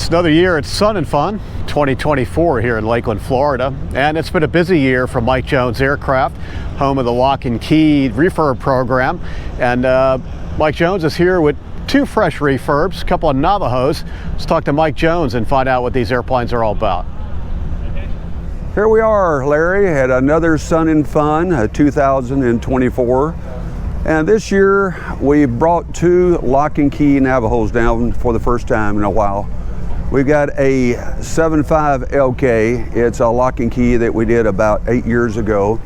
Another year, it's sun and fun, 2024 here in Lakeland, Florida. And it's been a busy year for Mike Jones Aircraft, home of the Lock Key refurb program. And Mike Jones is here with two fresh refurbs, a couple of Navajos. Let's talk to Mike Jones and find out what these airplanes are all about. Here we are, Larry, at another sun and fun, 2024. And this year we brought two Lock Key Navajos down for the first time in a while. We've got a 7.5 LK. It's a Lock Key that we did about 8 years ago.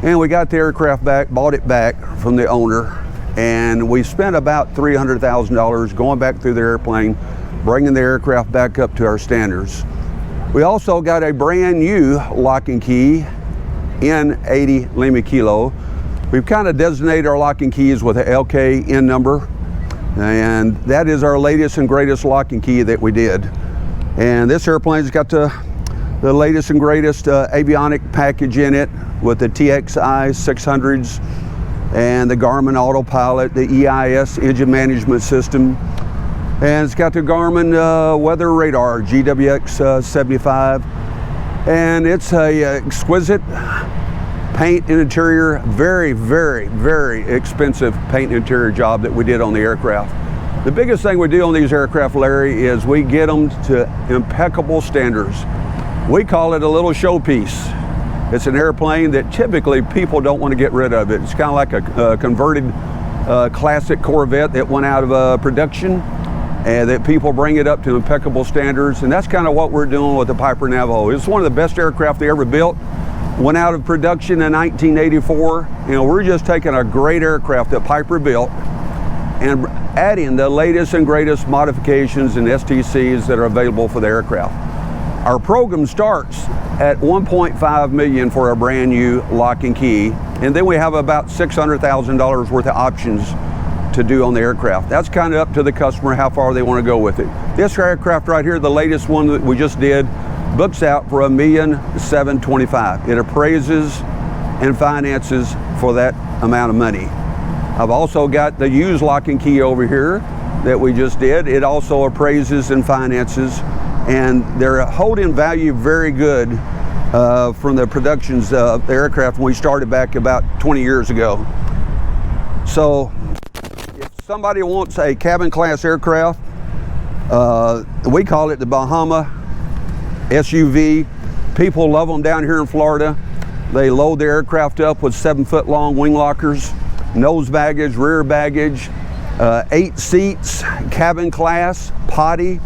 And we got the aircraft back, bought it back from the owner. And we spent about $300,000 going back through the airplane, bringing the aircraft back up to our standards. We also got a brand new Lock Key N80 Lima Kilo. We've kind of designated our Lock Keys with an LK N number. And that is our latest and greatest Lock Key that we did. And this airplane's got the latest and greatest avionic package in it with the TXI 600s and the Garmin autopilot, the EIS engine management system. And it's got the Garmin weather radar, GWX 75. And it's a exquisite paint and interior, very, very, very expensive paint and interior job that we did on the aircraft. The biggest thing we do on these aircraft, Larry, is we get them to impeccable standards. We call it a little showpiece. It's an airplane that typically people don't want to get rid of it. It's kind of like a converted classic Corvette that went out of production, and that people bring it up to impeccable standards. And that's kind of what we're doing with the Piper Navajo. It's one of the best aircraft they ever built. Went out of production in 1984. You know, we're just taking a great aircraft that Piper built and adding the latest and greatest modifications and STCs that are available for the aircraft. Our program starts at $1.5 million for a brand new Lock Key, and then we have about $600,000 worth of options to do on the aircraft. That's kind of up to the customer how far they want to go with it. This aircraft right here, the latest one that we just did, books out for $1,725,000. It appraises and finances for that amount of money. I've also got the used Lock Key over here that we just did. It also appraises and finances, and they're holding value very good from the productions of the aircraft when we started back about 20 years ago. So if somebody wants a cabin class aircraft, we call it the Bahama SUV. People love them down here in Florida. They load the aircraft up with 7-foot long wing lockers, nose baggage, rear baggage, 8 seats, cabin class, potty.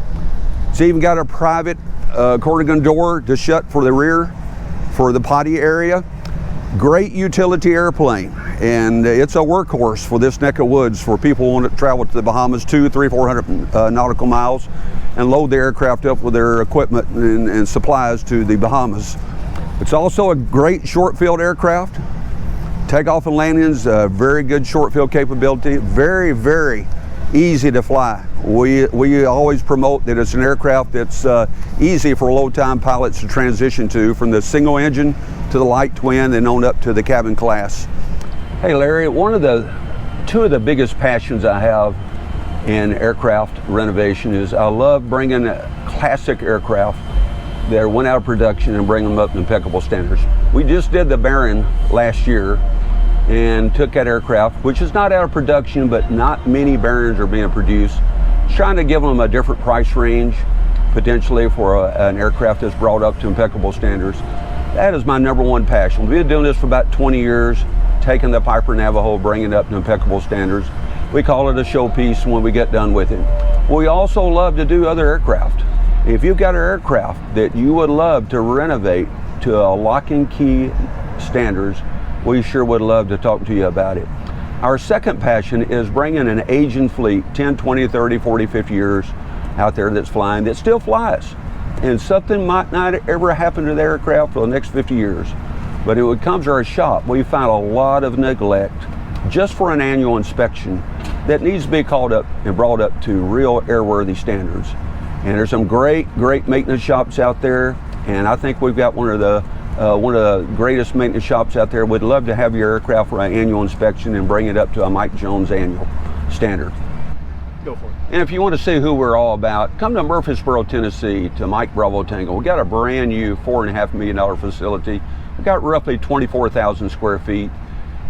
It's even got a private cordogan door to shut for the rear for the potty area. Great utility airplane, and it's a workhorse for this neck of woods for people who want to travel to the Bahamas 200-400 nautical miles and load the aircraft up with their equipment and supplies to the Bahamas. It's also a great short field aircraft. Takeoff and landings, very good short field capability, very, very easy to fly. We always promote that it's an aircraft that's easy for low-time pilots to transition to, from the single engine to the light twin and on up to the cabin class. Hey Larry, two of the biggest passions I have in aircraft renovation is I love bringing classic aircraft that went out of production and bring them up to impeccable standards. We just did the Baron last year and took that aircraft, which is not out of production, but not many Barons are being produced, trying to give them a different price range potentially for an aircraft that's brought up to impeccable standards. That is my #1 passion. We've been doing this for about 20 years, taking the Piper Navajo, bringing it up to impeccable standards. We call it a showpiece when we get done with it. We also love to do other aircraft. If you've got an aircraft that you would love to renovate to a Lock Key standards, we sure would love to talk to you about it. Our second passion is bringing an aging fleet, 10, 20, 30, 40, 50 years out there that's flying, that still flies. And something might not ever happen to the aircraft for the next 50 years. But it would come to our shop, we find a lot of neglect just for an annual inspection that needs to be called up and brought up to real airworthy standards. And there's some great maintenance shops out there, and I think we've got one of the greatest maintenance shops out there. We'd love to have your aircraft for an annual inspection and bring it up to a Mike Jones annual standard. Go for it. And if you want to see who we're all about, come to Murfreesboro, Tennessee, to Mike Bravo Tango. We got a brand new $4.5 million facility. We got roughly 24,000 square feet.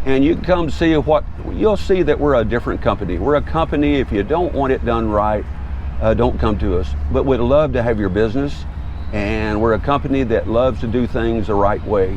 And you can come see what, you'll see that we're a different company. We're a company, if you don't want it done right, don't come to us. But we'd love to have your business. And we're a company that loves to do things the right way.